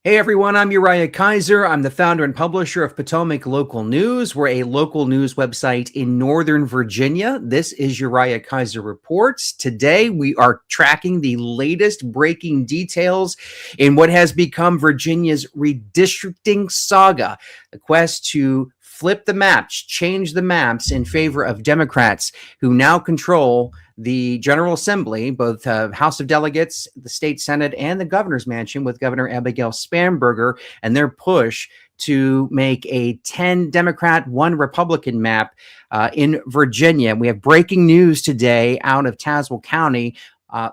Hey everyone, I'm Uriah Kaiser. I'm the founder and publisher of Potomac Local News. We're a local news website in Northern Virginia. This is Uriah Kaiser Reports. Today we are tracking the latest breaking details in what has become Virginia's redistricting saga, the quest to flip the maps, change the maps in favor of Democrats who now control the General Assembly, both House of Delegates, the State Senate, and the Governor's Mansion with Governor Abigail Spanberger and their push to make a 10 Democrat, 1 Republican map in Virginia. We have breaking news today out of Tazewell County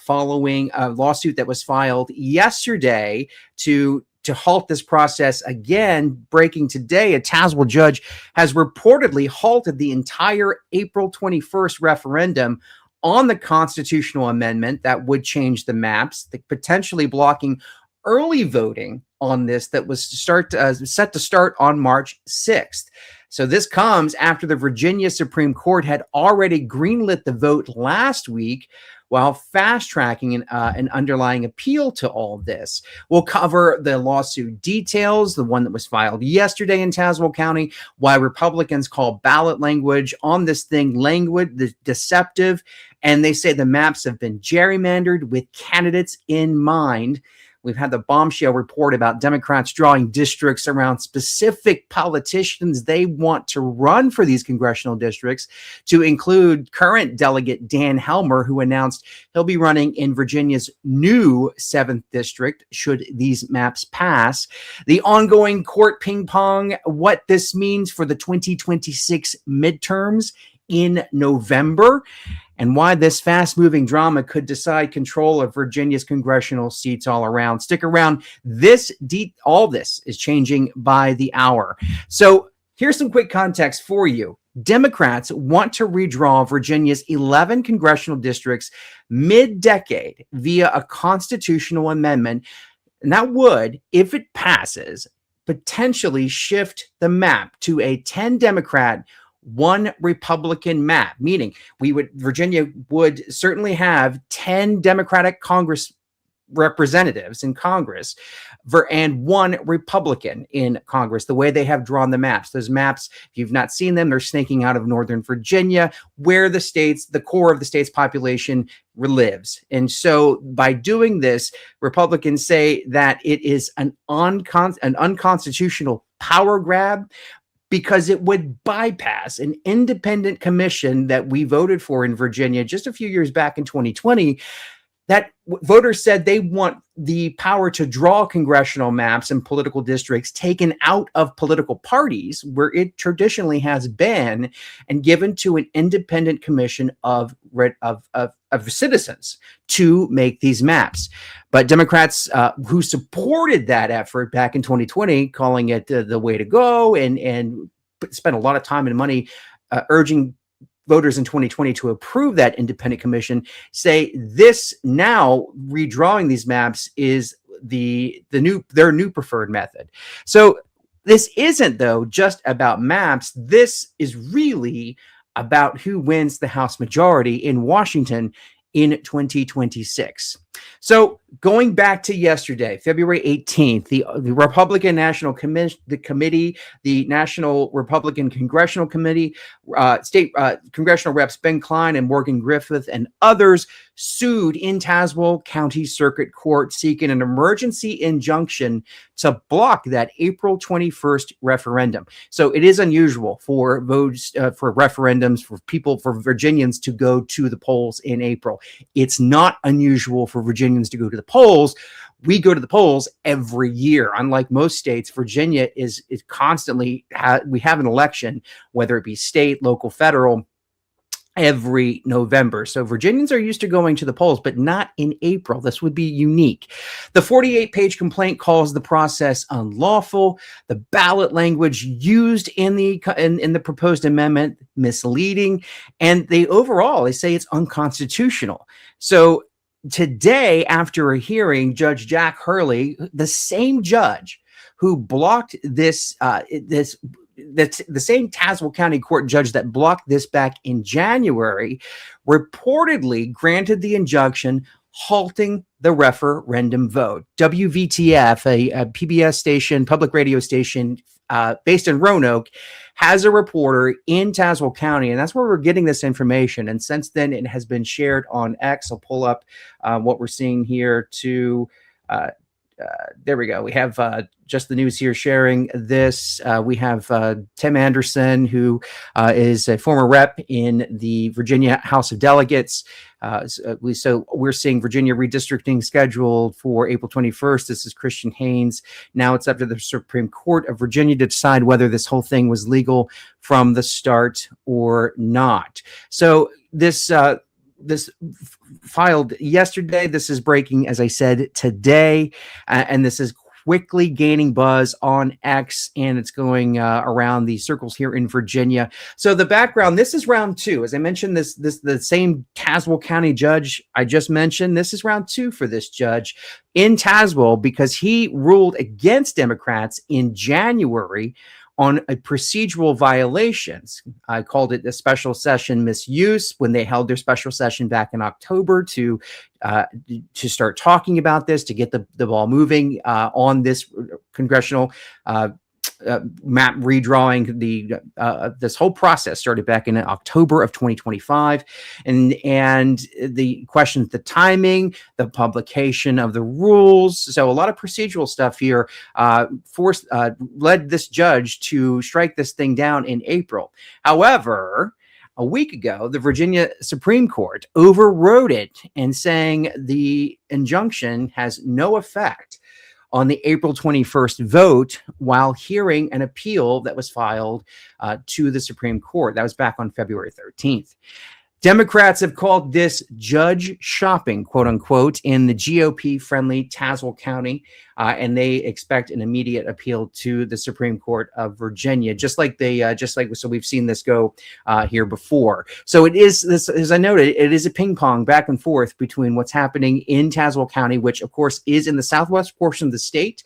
following a lawsuit that was filed yesterday to halt this process. Again, breaking today, a Tazewell judge has reportedly halted the entire April 21st referendum on the constitutional amendment that would change the maps, potentially blocking early voting on this that was set to start on March 6th. So this comes after the Virginia Supreme Court had already greenlit the vote last week, while fast-tracking an underlying appeal to all this. We'll cover the lawsuit details, the one that was filed yesterday in Tazewell County, why Republicans call ballot language on this thing deceptive, and they say the maps have been gerrymandered with candidates in mind. We've had the Bombshell report about Democrats drawing districts around specific politicians they want to run for these congressional districts, to include current delegate Dan Helmer, who announced he'll be running in Virginia's new 7th district should these maps pass. The ongoing court ping pong, what this means for the 2026 midterms in November, and why this fast-moving drama could decide control of Virginia's congressional seats all around. Stick around. All this is changing by the hour. So here's some quick context for you. Democrats want to redraw Virginia's 11 congressional districts mid-decade via a constitutional amendment, and that would, if it passes, potentially shift the map to a 10 Democrat, 1 Republican map, meaning Virginia would certainly have 10 Democratic Congress representatives in Congress and 1 Republican in Congress, the way they have drawn the maps. Those maps, if you've not seen them, they're snaking out of Northern Virginia, where the core of the state's population lives. And so by doing this, Republicans say that it is an unconstitutional power grab, because it would bypass an independent commission that we voted for in Virginia just a few years back in 2020, that voters said they want the power to draw congressional maps and political districts taken out of political parties, where it traditionally has been, and given to an independent commission of citizens to make these maps. But Democrats who supported that effort back in 2020, calling it the way to go, and spent a lot of time and money urging voters in 2020 to approve that independent commission, say this now redrawing these maps is their new preferred method. So this isn't, though, just about maps. This is really about who wins the House majority in Washington in 2026. So going back to yesterday, February 18th, the Republican National Committee, the National Republican Congressional Committee, state congressional reps Ben Cline and Morgan Griffith and others sued in Tazewell County Circuit Court, seeking an emergency injunction to block that April 21st referendum. So it is unusual for votes, for referendums, for Virginians to go to the polls in April. It's not unusual for Virginians to go to the polls. We go to the polls every year. Unlike most states, Virginia is constantly, we have an election, whether it be state, local, federal, every November. So Virginians are used to going to the polls, but not in April. This would be unique. The 48-page complaint calls the process unlawful. The ballot language used in the proposed amendment misleading, and they say it's unconstitutional. So today, after a hearing, Judge Jack Hurley, the same judge who blocked this, that's the same Tazewell County Court judge that blocked this back in January, reportedly granted the injunction halting the referendum vote. WVTF, a PBS station, public radio station based in Roanoke, has a reporter in Tazewell County, and that's where we're getting this information. And since then, it has been shared on X. I'll pull up what we're seeing here to there we go. We have just the news here sharing this. We have Tim Anderson, who is a former rep in the Virginia House of Delegates. So we're seeing Virginia redistricting scheduled for April 21st. This is Christian Haynes. Now it's up to the Supreme Court of Virginia to decide whether this whole thing was legal from the start or not. So this filed yesterday. This is breaking, as I said, today, and this is quickly gaining buzz on X, and it's going around the circles here in Virginia. So the background: this is round two. As I mentioned, the same Tazewell County judge I just mentioned. This is round two for this judge in Tazewell because he ruled against Democrats in January on a procedural violations. I called it a special session misuse when they held their special session back in October to start talking about this, to get the ball moving on this congressional map redrawing. This whole process started back in October of 2025, and the questions, the timing, the publication of the rules. So a lot of procedural stuff here led this judge to strike this thing down in April. However, a week ago, the Virginia Supreme Court overrode it and saying the injunction has no effect on the April 21st vote while hearing an appeal that was filed to the Supreme Court. That was back on February 13th. Democrats have called this judge shopping, quote unquote, in the GOP-friendly Tazewell County, and they expect an immediate appeal to the Supreme Court of Virginia, so we've seen this go here before. So it is this, as I noted, it is a ping pong back and forth between what's happening in Tazewell County, which of course is in the southwest portion of the state,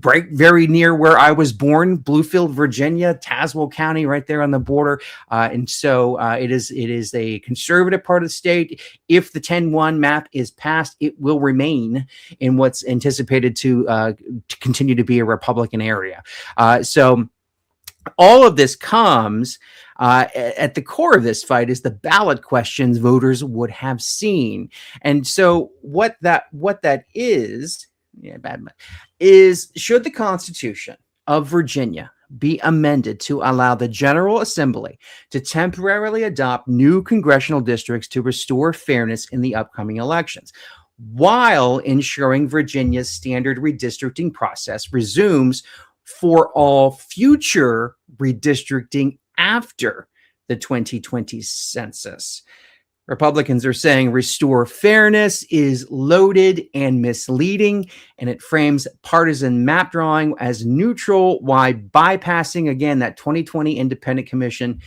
right very near where I was born, Bluefield, Virginia, Tazewell County, right there on the border, and so it is a conservative part of the state. If the 10-1 map is passed, it will remain in what's anticipated to continue to be a Republican area. So all of this comes at the core of this fight is the ballot questions voters would have seen. And so what that is, should the Constitution of Virginia be amended to allow the General Assembly to temporarily adopt new congressional districts to restore fairness in the upcoming elections, while ensuring Virginia's standard redistricting process resumes for all future redistricting after the 2020 census. Republicans are saying restore fairness is loaded and misleading, and it frames partisan map drawing as neutral while bypassing, again, that 2020 independent commission.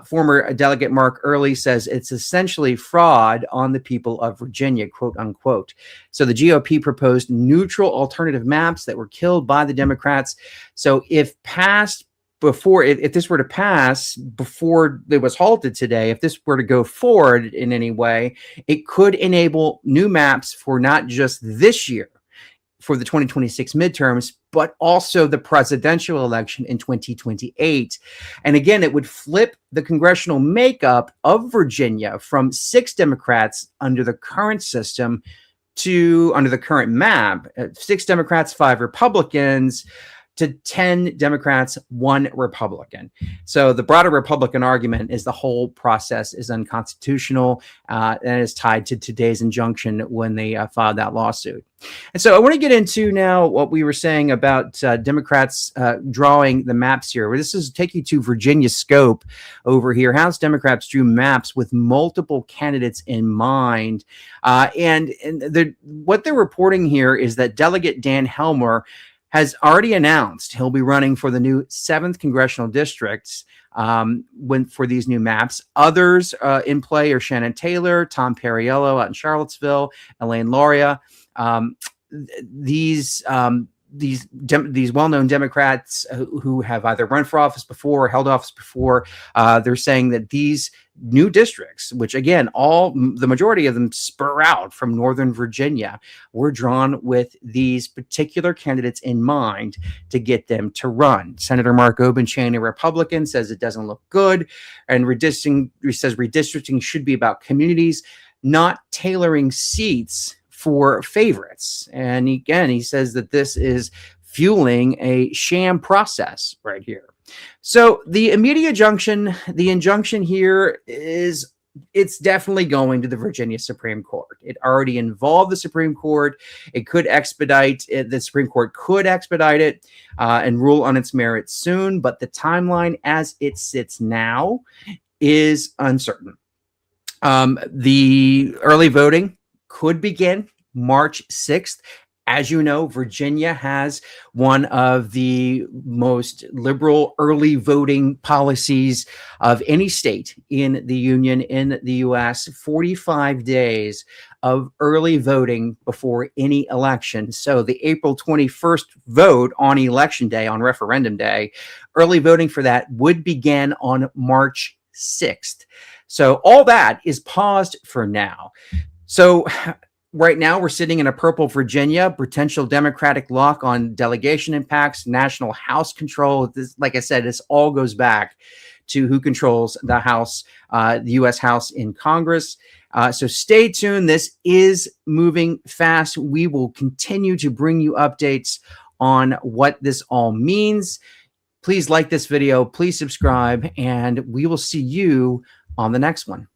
Former Delegate Mark Early says it's essentially fraud on the people of Virginia, quote unquote. So the GOP proposed neutral alternative maps that were killed by the Democrats. So if this were to pass before it was halted today, if this were to go forward in any way, it could enable new maps for not just this year, for the 2026 midterms, but also the presidential election in 2028. And again, it would flip the congressional makeup of Virginia from 6 Democrats under the current system to, under the current map, 6 Democrats, 5 Republicans, to 10 Democrats, 1 Republican. So the broader Republican argument is the whole process is unconstitutional and is tied to today's injunction when they filed that lawsuit. And so I want to get into now what we were saying about Democrats drawing the maps here. This is take you to Virginia scope over here. House Democrats drew maps with multiple candidates in mind. And what they're reporting here is that Delegate Dan Helmer has already announced he'll be running for the new 7th congressional districts for these new maps. Others in play are Shannon Taylor, Tom Perriello out in Charlottesville, Elaine Luria. these well-known Democrats who have either run for office before or held office before, they're saying that these new districts, which again, the majority of them spur out from Northern Virginia, were drawn with these particular candidates in mind to get them to run. Senator Mark Obenchain, a Republican, says it doesn't look good, and redistricting should be about communities, not tailoring seats for favorites. And again, he says that this is fueling a sham process right here. So the immediate injunction here is, it's definitely going to the Virginia Supreme Court. It already involved the Supreme Court. It could expedite it. The Supreme Court could expedite it and rule on its merits soon. But the timeline as it sits now is uncertain. The early voting could begin March 6th. As you know, Virginia has one of the most liberal early voting policies of any state in the Union, in the U.S. 45 days of early voting before any election. So the April 21st vote on election day, on referendum day, early voting for that would begin on March 6th. So all that is paused for now. So right now, we're sitting in a purple Virginia, potential Democratic lock on delegation impacts, national House control. This, like I said, this all goes back to who controls the House, the U.S. House in Congress. So stay tuned. This is moving fast. We will continue to bring you updates on what this all means. Please like this video. Please subscribe, and we will see you on the next one.